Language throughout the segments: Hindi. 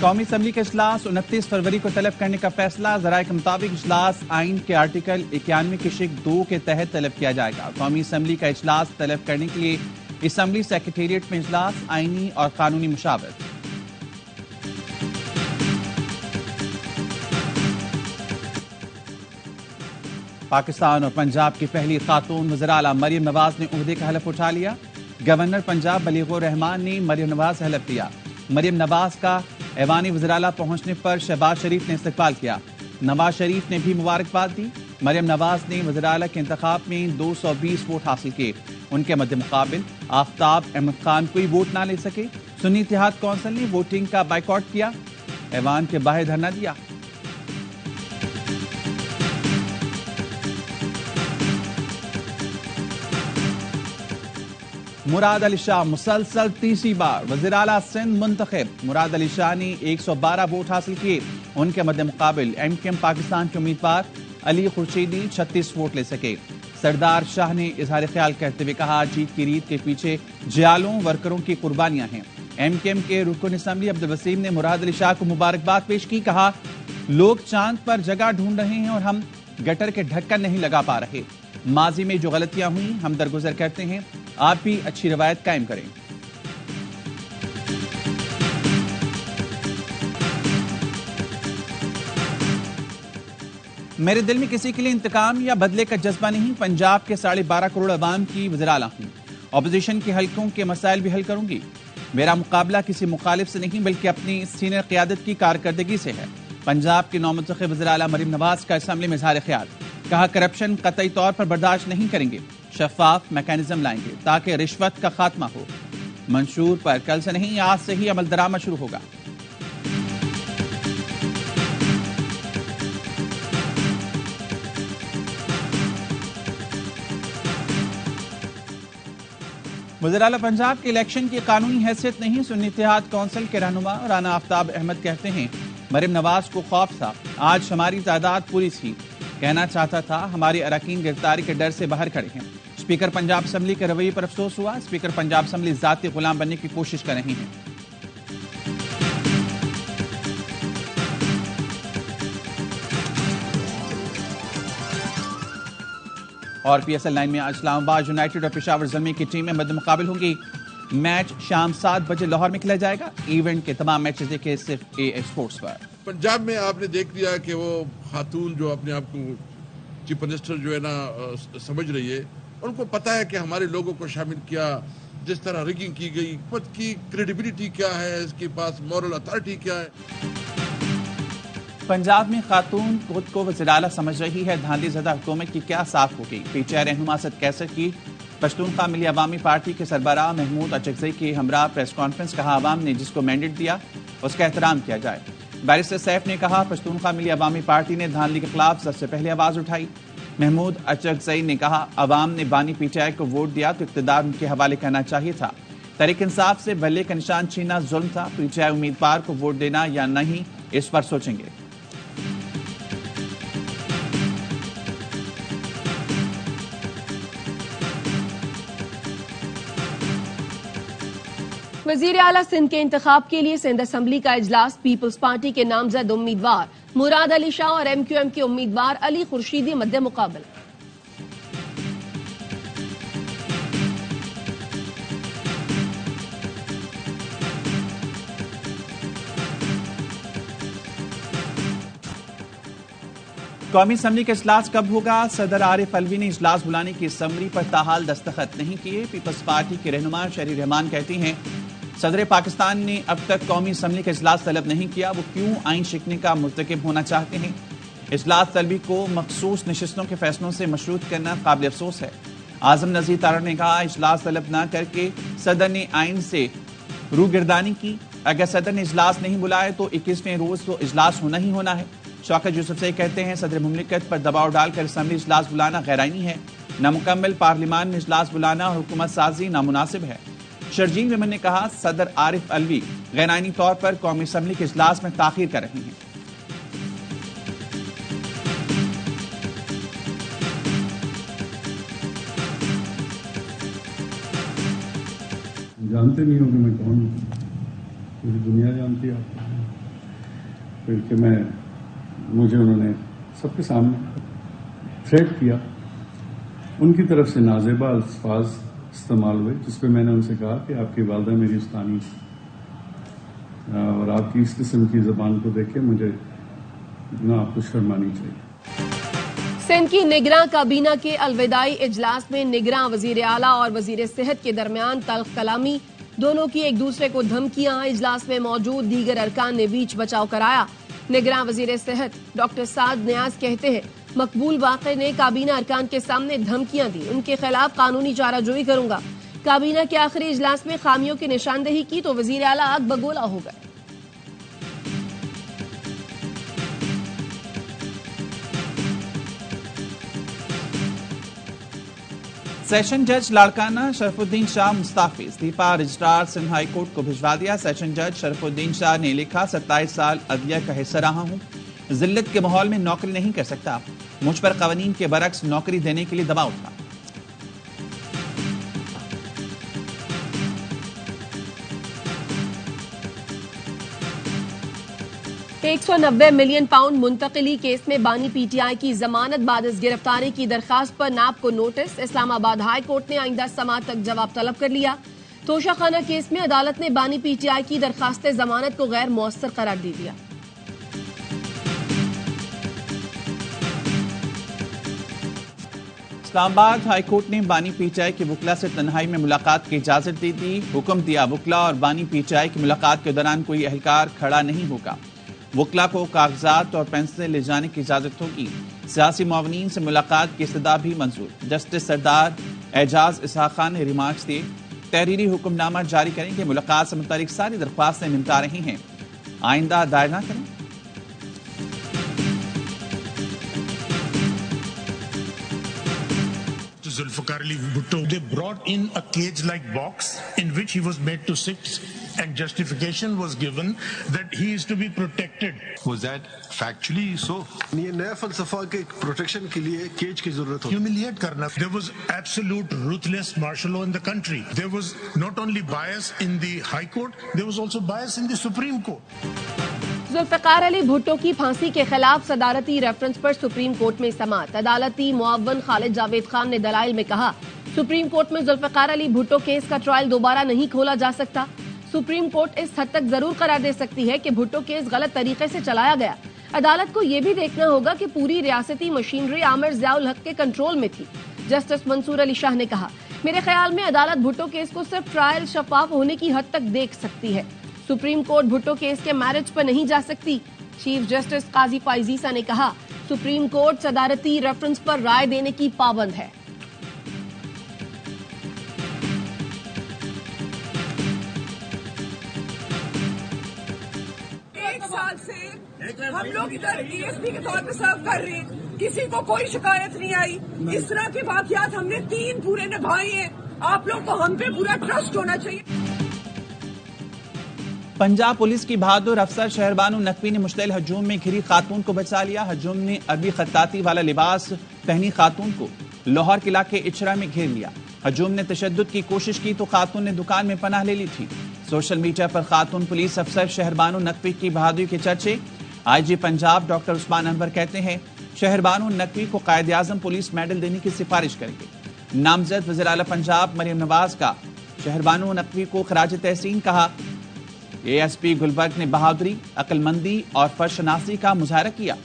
कौमी असम्बली का इजलास 29 फरवरी को तलब करने का फैसला। ज़राए के मुताबिक इजलास आइन के आर्टिकल 91 की शिक 2 के तहत तलब किया जाएगा। कौमी असम्बली का इजलास तलब करने के लिए असम्बली सेक्रेटेरिएट में इजलास, आइनी और कानूनी मुशावरत। पाकिस्तान और पंजाब की पहली खातून वज़ीर आला मरियम नवाज ने ओहदे का हलफ उठा लिया। गवर्नर पंजाब बलीगुर रहमान ने मरियम नवाज से हलफ लिया। मरियम नवाज का ऐवानी वज़ीर आला पहुंचने पर शहबाज शरीफ ने इस्तकबाल किया। नवाज शरीफ ने भी मुबारकबाद दी। मरियम नवाज ने वज़ीर आला के इंतखाब में 220 वोट हासिल किए। उनके मद्दे मुकाबिल आफ्ताब अहमद खान कोई वोट ना ले सके। सुन्नी इत्तेहाद कौंसिल ने वोटिंग का बाइकआउट किया, ऐवान के बाहर धरना दिया। मुराद अली शाह मुसलसल तीसरी बार वज़ीर आला सिंध मुंतखब। मुराद अली शाह ने 112 वोट हासिल किए। उनके मद्दे मुकाबिल MKM पाकिस्तान के उम्मीदवार अली खुर्शीदी 36 वोट ले सके। सरदार शाह ने इजहार ख्याल करते हुए कहा, जीत की रीत के पीछे जियालों वर्करों की कुर्बानियां हैं। MKM के रुकन असम्बली अब्दुल वसीम ने मुराद अली शाह को मुबारकबाद पेश की। कहा, लोग चांद पर जगह ढूंढ रहे हैं और हम गटर के ढक्कन नहीं लगा पा रहे। माजी में जो गलतियां हुई हम दरगुजर करते हैं, आप भी अच्छी रवायत कायम करें। मेरे दिल में किसी के लिए इंतकाम या बदले का जज्बा नहीं। पंजाब के 12.5 करोड़ अवाम की वज़ीर आला हूं। ऑपोजिशन के हलकों के मसाइल भी हल करूंगी। मेरा मुकाबला किसी मुखालिफ से नहीं बल्कि अपनी सीनियर क़यादत की कारकर्दगी से है। पंजाब के नौमुंतखब वज़ीर आला मरियम नवाज का असम्बली में इज़हार ख्याल। कहा, करप्शन कतई तौर पर बर्दाश्त नहीं करेंगे। शफाफ मैकेनिज्म लाएंगे ताकि रिश्वत का खात्मा हो। मंशूर पर कल से नहीं आज से ही अमल दरामद शुरू होगा। वज़ीर आला पंजाब के इलेक्शन की कानूनी हैसियत नहीं। सुन्नी इत्तेहाद कौंसिल के रहनुमा राना आफ्ताब अहमद कहते हैं, मरियम नवाज को खौफ था, आज हमारी तादाद पूरी थी। कहना चाहता था हमारी अरकान गिरफ्तारी के डर से बाहर खड़े हैं। स्पीकर पंजाब असम्बली के रवैये पर अफसोस हुआ। स्पीकर पंजाब असम्बली जाती गुलाम बनने की कोशिश कर रही हैं। और PSL 9 में आज इस्लामाबाद यूनाइटेड और पेशावर ज़ल्मी की टीमें मद्दे मुकाबिल होंगी। मैच शाम 7 बजे लाहौर में खेला जाएगा। इवेंट के तमाम मैचेस देखे सिर्फ AA स्पोर्ट्स पर। पंजाब में आपने देख लिया कि वो खातून जो अपने आप को चीफ मिनिस्टर जो है ना समझ रही है, उनको पता है कि हमारे लोगों को शामिल किया, जिस तरह रिगिंग की गई, खुद की क्रेडिबिलिटी क्या है, इसके पास मॉरल अथॉरिटी क्या है। पंजाब में खातून खुद को वज़ीर आला समझ रही है। धांधली ज़दा हुकूमत की क्या साफ होगी। PTI रहनुमा असद कैसर की पश्तूनख्वा मिली अवामी पार्टी के सरबराह महमूद अचकज़ई के हमरा प्रेस कॉन्फ्रेंस। कहा, अवाम ने जिसको मैंडेट दिया उसका एहतराम किया जाए। बैरिस्टर सैफ ने कहा, पश्तूनख्वा मिली अवामी पार्टी ने धांधली के खिलाफ सबसे पहले आवाज उठाई। महमूद अचकज़ई ने कहा, अवाम ने बानी PTI को वोट दिया तो इक़्तिदार उनके हवाले करना चाहिए था। तहरीक इंसाफ से बल्ले का निशान छीनना जुल्म था। PTI उम्मीदवार को वोट देना या नहीं इस पर सोचेंगे। वज़ीर आला सिंध के इंतखाब के लिए सिंध असम्बली का इजलास। पीपल्स पार्टी के नामजद उम्मीदवार मुराद अली शाह और MQM के उम्मीदवार अली खुर्शीदी मद्दे मुकाबला। कौमी असम्बली का इजलास कब होगा? सदर आरिफ अलवी ने इजलास बुलाने की समरी पर ताहाल दस्तखत नहीं किए। पीपल्स पार्टी के रहनुमा शहरी रहमान कहती हैं, सदर पाकिस्तान ने अब तक कौमी असम्बली का इजलास तलब नहीं किया। वो क्यों आइन शिकने का मुर्तकिब होना चाहते हैं? इजलास तलबी को मखसूस नशिस्तों के फैसलों से मशरूत करना काबिल अफसोस है। आजम नज़ीर तारा ने कहा, इजलास तलब न करके सदर ने आइन से रूगिरदानी की। अगर सदर ने इजलास नहीं बुलाया तो 21वें रोज तो इजलास होना ही होना है। शौकत यूसुफज़ई कहते हैं, सदर मुमलिकत पर दबाव डालकर असम्बली इजलास बुलाना गैरआइनी है। नामुकम्मल पार्लिमान में इजलास बुलाना और हुकूमत साजी नामुनासिब है। शर्जीन विमन ने कहा, सदर आरिफ अलवी गैरआइनी तौर पर कौमी असम्बली के इजलास में ताखीर कर रही हैं। जानते नहीं हो कि मैं कौन हूँ, पूरी दुनिया जानती है आपको। फिर कि मुझे उन्होंने सबके सामने थ्रेट किया। उनकी तरफ से नाजेबा अल्फाज इस्तेमाल हुए, जिस पे मैंने उनसे कहा कि आपकी वालदा मेरी उस्तानी और आपकी इस किस्म की जबान को देख के मुझे इतना आपको शर्म आनी चाहिए। सिंध की निगरां काबीना के अलविदाई इजलास में निगरां वजीर आला और वजीर सेहत के दरमियान तल्ख कलामी, दोनों की एक दूसरे को धमकियां। इजलास में मौजूद दीगर अरकान ने बीच बचाव कराया। निगरां वजीर सेहत डॉक्टर साद नियाज कहते हैं, मकबूल वाक़े ने काबीना अरकान के सामने धमकियां दी, उनके खिलाफ कानूनी चाराजोई करूंगा। काबीना के आखिरी इजलास में खामियों की निशानदेही की तो वजीर आला आग बगोला हो गए। सेशन जज लाड़काना शरफुद्दीन शाह मुस्ताफी, इस्तीफा रजिस्ट्रार सिंध हाई कोर्ट को भिजवा दिया। सेशन जज शरफुद्दीन शाह ने लिखा, 27 साल अदलिया का हिस्सा रहा हूं, जिल्लत के माहौल में नौकरी नहीं कर सकता, मुझ पर कवानीन के बरक्स नौकरी देने के लिए दबाव था। £190 मिलियन मुंतकिली केस में बानी पीटीआई की जमानत बाद इस गिरफ्तारी की दरखास्त पर नाब को नोटिस। इस्लामाबाद हाई कोर्ट ने आइंदा समाअत तक जवाब तलब कर लिया। तोशाखाना केस में अदालत ने बानी पीटीआई की दरखास्त जमानत को गैर मुअस्सर करार दे दिया। इस्लामाबाद हाई कोर्ट ने बानी पीटीआई के वकला से तन्हाई में मुलाकात की इजाजत दे दी। हुक्म दिया, वकला और बानी पीटीआई की मुलाकात के दौरान कोई अहलकार खड़ा नहीं होगा। वकला को कागजात और पेंसिलें ले जाने की इजाजत होगी। सियासी मुआवनीन से मुलाकात की इस्तदा भी मंजूर। जस्टिस सरदार एजाज इसहाक खान ने रिमार्क्स दिए, तहरीरी हुक्मनामा जारी करेंगे, मुलाकात से मुतालिक सारी दरख्वास्तें निपटा रही हैं, आइंदा दायर न करें। Zulfikar Ali Bhutto, they brought in a cage-like box in which he was made to sit, and justification was given that he is to be protected. Was that factually so? ये नया फलसफा के प्रोटेक्शन के लिए केज की जरूरत होती है। Humiliate करना. There was absolute ruthless martial law in the country. There was not only bias in the High Court, there was also bias in the Supreme Court. Zulfikar Ali Bhutto की फांसी के खिलाफ सदारती रेफरेंस पर सुप्रीम कोर्ट में समाअत। अदालती मुअव्वन खालिद जावेद खान ने दलाइल में कहा, सुप्रीम कोर्ट में जुल्फिकार अली भुट्टो केस का ट्रायल दोबारा नहीं खोला जा सकता। सुप्रीम कोर्ट इस हद तक जरूर करार दे सकती है कि भुट्टो केस गलत तरीके से चलाया गया। अदालत को यह भी देखना होगा कि पूरी रियासती मशीनरी आमिर ज़ियाउल हक के कंट्रोल में थी। जस्टिस मंसूर अली शाह ने कहा, मेरे ख्याल में अदालत भुट्टो केस को सिर्फ ट्रायल शफाफ होने की हद तक देख सकती है। सुप्रीम कोर्ट भुट्टो केस के मैरिज पर नहीं जा सकती। चीफ जस्टिस काजी फाइजीसा ने कहा, सुप्रीम कोर्ट सदारती रेफरेंस पर राय देने की पाबंद है। एक साल से हम लोग इधर डीएसपी के तौर पर सर्व कर रहे हैं, किसी को कोई शिकायत नहीं आई। इस तरह के वाकयात हमने 3 पूरे निभाए हैं। आप लोग को हम पे पूरा ट्रस्ट होना चाहिए। पंजाब पुलिस की बहादुर अफसर शहरबानू नकवी ने मुश्तइल हजूम में घिरी खातून को बचा लिया। हजूम ने अरबी खत्ताती वाला लिबास पहनी खातून को लाहौर के इलाके इचरा में घेर लिया। हजूम ने तशद्दुद की कोशिश की तो खातून ने दुकान में पनाह ले ली थी। सोशल मीडिया पर खातून पुलिस अफसर शहरबानू नकवी की बहादुरी के चर्चे। आईजी पंजाब डॉक्टर उस्मान अनवर कहते हैं, शहरबानू नकवी को कायदे आजम पुलिस मेडल देने की सिफारिश करेंगे। नामजद वज़ीर आला पंजाब मरियम नवाज का शहरबानू नकवी को खराज तहसीन कहा। एएसपी गुलबर्ग ने बहादुरी, अक्लमंदी और फर्शनासी का मुजाहरा किया।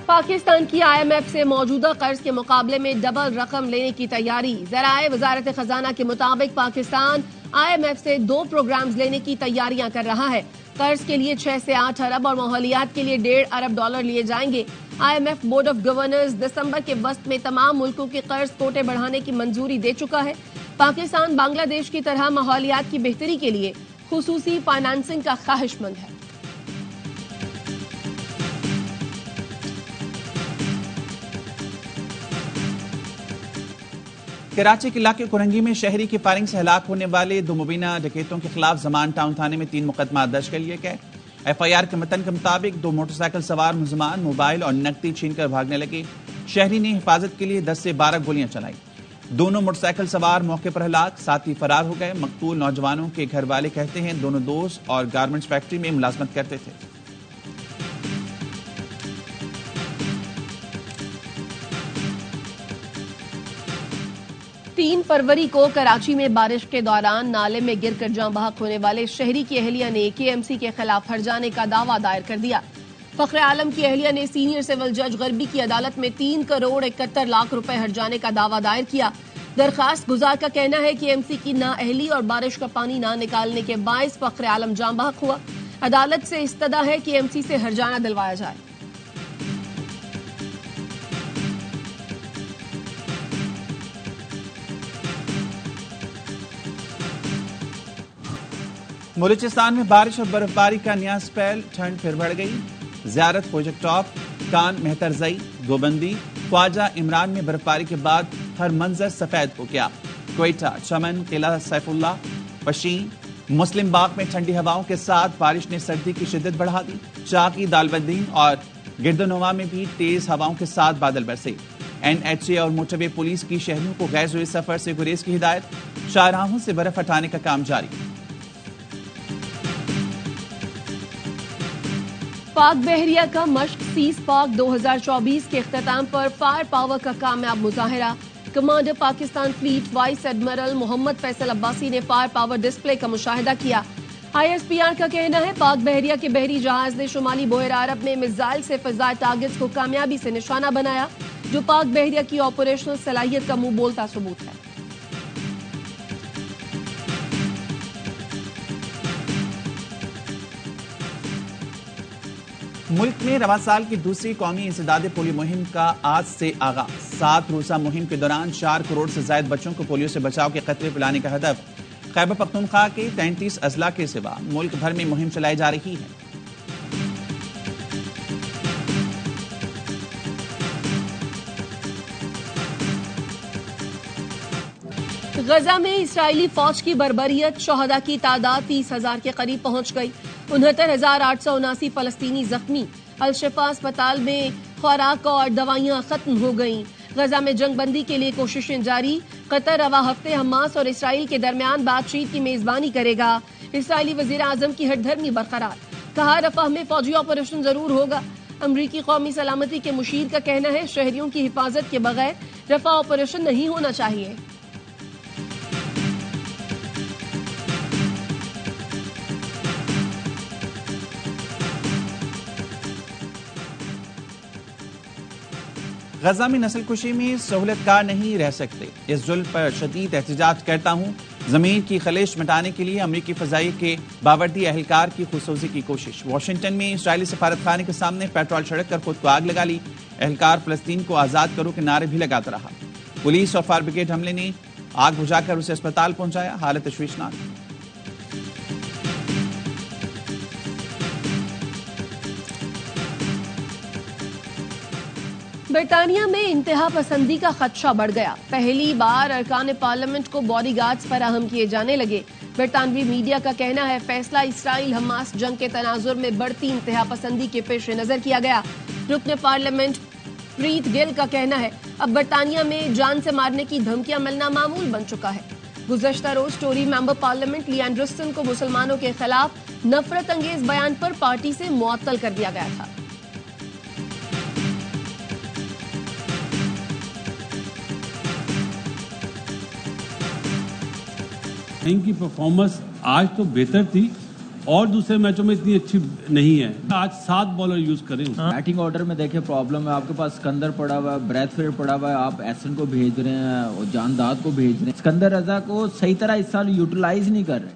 पाकिस्तान की IMF से मौजूदा कर्ज के मुकाबले में डबल रकम लेने की तैयारी। ज़राए वजारत खजाना के मुताबिक पाकिस्तान IMF से 2 प्रोग्राम्स लेने की तैयारियां कर रहा है। कर्ज के लिए 6 से 8 अरब और माहौलियात के लिए $1.5 अरब लिए जाएंगे। IMF बोर्ड ऑफ गवर्नर्स दिसंबर के वस्त में तमाम मुल्कों के कर्ज कोटे बढ़ाने की मंजूरी दे चुका है। पाकिस्तान बांग्लादेश की तरह माहौलियात की बेहतरी के लिए खुसूसी फाइनेंसिंग का ख्वाहिशमंद है। कराची के इलाके कुरंगी में शहरी की फायरिंग से हलाक होने वाले 2 मुबीना डकैतों के खिलाफ जमान टाउन थाने में 3 मुकदमा दर्ज कर लिए गए। FIR के मतन के मुताबिक 2 मोटरसाइकिल सवार मुलजमान मोबाइल और नकदी छीनकर भागने लगे। शहरी ने हिफाजत के लिए 10 से 12 गोलियां चलाई। दोनों मोटरसाइकिल सवार मौके पर हलाक, साथ ही फरार हो गए। मकतूल नौजवानों के घर वाले कहते हैं दोनों दोस्त और गारमेंट्स फैक्ट्री में मुलाजमत करते थे। तीन फरवरी को कराची में बारिश के दौरान नाले में गिरकर जान बहक होने वाले शहरी की अहलिया ने केएमसी के खिलाफ हर्जाने का दावा दायर कर दिया। फख्र आलम की अहलिया ने सीनियर सिविल जज गरबी की अदालत में 3 करोड़ 71 लाख रुपए हर्जाने का दावा दायर किया। दरखास्त गुजार का कहना है कि एमसी की नाअहली और बारिश का पानी ना निकालने के बायस फख्र आलम जान बहक हुआ। अदालत से इस्तदा है कि एमसी से हर्जाना दिलवाया जाए। बलूचिस्तान में बारिश और बर्फबारी का नया स्पेल, ठंड फिर बढ़ गई। ज़ियारत प्रोजेक्ट टॉप, कान मेहतरजई, गोबंदी, ख्वाजा इमरान में बर्फबारी के बाद हर मंजर सफेद हो गया। क्वेटा, चमन, किला सैफुल्ला, पशीन, मुस्लिम बाग में ठंडी हवाओं के साथ बारिश ने सर्दी की शिद्दत बढ़ा दी। चाकी, दालबद्दीन और गिरदोनवा में भी तेज हवाओं के साथ बादल बरसे। NHA और मोटरवे पुलिस की शहरियों को गैर ज़रूरी सफर से गुरेज की हिदायत। शाहराहों से बर्फ हटाने का काम जारी। पाक बहरिया का मश्क सीज पाक 2024 के इख्तिताम पर फायर पावर का कामयाब मुजाहिरा। Commander Pakistan fleet vice admiral Mohammad Faisal Abbasi ने फायर पावर डिस्प्ले का मुशाहिदा किया। ISPR का कहना है पाक बहरिया के बहरी जहाज ने शुमाली बहरा अरब में मिसाइल से फजाई टारगेट्स को कामयाबी से निशाना बनाया, जो पाक बहरिया की ऑपरेशनल सलाहियत का मुंह बोलता सबूत है। मुल्क में रवा साल की दूसरी कौमी इंसदाद पोलियो मुहिम का आज से आगाज। 7 रोजा मुहिम के दौरान 4 करोड़ से ज्यादा बच्चों को पोलियो से बचाव के कतरे पिलाने का हदफ। खैबर पख्तूनख्वा के 33 अजला के सिवा मुल्क भर में मुहिम चलाई जा रही है। गजा में इस्राएली फौज की बर्बरियत, शोहदा की तादाद 30,000 के करीब पहुंच गई। 69,879 फलस्तीनी जख्मी। अल-शिफा अस्पताल में खुराक और दवाइयां खत्म हो गईं। गजा में जंगबंदी के लिए कोशिशें जारी। कतर रवा हफ्ते हमास और इसराइल के दरमियान बातचीत की मेजबानी करेगा। इसराइली वजीर आजम की हठधर्मी बरकरार। कहा रफाह में फौजी ऑपरेशन जरूर होगा। अमरीकी कौमी सलामती के मुशीर का कहना है शहरियों की हिफाजत के बगैर रफाह ऑपरेशन नहीं होना चाहिए। गजा में नस्लकुशी में सहूलतकार नहीं रह सकते। इस जुल्म पर शदीद एहतजाज करता हूँ। जमीन की खलिश मिटाने के लिए अमरीकी फजाई के बावर्दी अहलकार की खुसूसी की कोशिश। वाशिंगटन में इस्राएली सफारत खाने के सामने पेट्रोल छिड़क कर खुद को आग लगा ली। अहलकार फलस्तीन को आजाद करो के नारे भी लगाता रहा। पुलिस और फायर ब्रिगेड हमले ने आग बुझाकर उसे अस्पताल पहुंचाया। हालत तशवीशनाक। बरतानिया में इंतहा पसंदी का खदशा बढ़ गया। पहली बार अरकान पार्लियामेंट को बॉडीगार्ड्स फराहम किए जाने लगे। बरतानवी मीडिया का कहना है फैसला इसराइल हमास जंग के तनाजुर में बढ़ती इंतहा पसंदी के पेश नजर किया गया। रुकन पार्लियामेंट प्रीत गिल का कहना है अब बरतानिया में जान से मारने की धमकियां मिलना मामूल बन चुका है। गुज़श्ता रोज Tory member parliament Lian Ruston को मुसलमानों के खिलाफ नफरत अंगेज बयान पर पार्टी से मुअत्तल कर दिया गया था। इनकी परफॉर्मेंस आज तो बेहतर थी और दूसरे मैचों में इतनी अच्छी नहीं है। आज 7 बॉलर यूज करें। बैटिंग ऑर्डर में देखें प्रॉब्लम है। आपके पास सिकंदर पड़ा हुआ है, ब्रैथवेट पड़ा हुआ है, आप एसन को भेज रहे हैं और जानदाद को भेज रहे हैं। सिकंदर रजा को सही तरह इस साल यूटिलाइज नहीं कर रहे।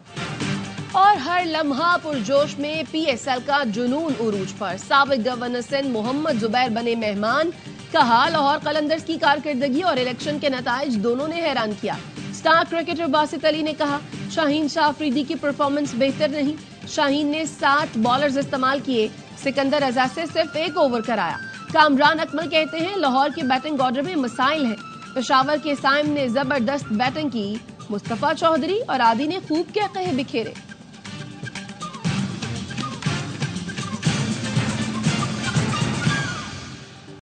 और हर लम्हा पुरजोश में PSL का जुनून उरूज पर। साबिक गवर्नर सिंध मोहम्मद जुबैर बने मेहमान। कहा लाहौर कलंदर्स की कारकर्दगी और इलेक्शन के नताइज दोनों ने हैरान किया। स्टार क्रिकेटर बासित अली ने कहा शाहीन शाह अफरीदी की परफॉर्मेंस बेहतर नहीं। शाहीन ने 7 बॉलर्स इस्तेमाल किए। सिकंदर रजा से सिर्फ 1 ओवर कराया। कामरान अकमल कहते हैं लाहौर के बैटिंग ऑर्डर में मसाइल हैं। पेशावर के साइम ने जबरदस्त बैटिंग की। मुस्तफा चौधरी और आदि ने खूब क्या कहे बिखेरे।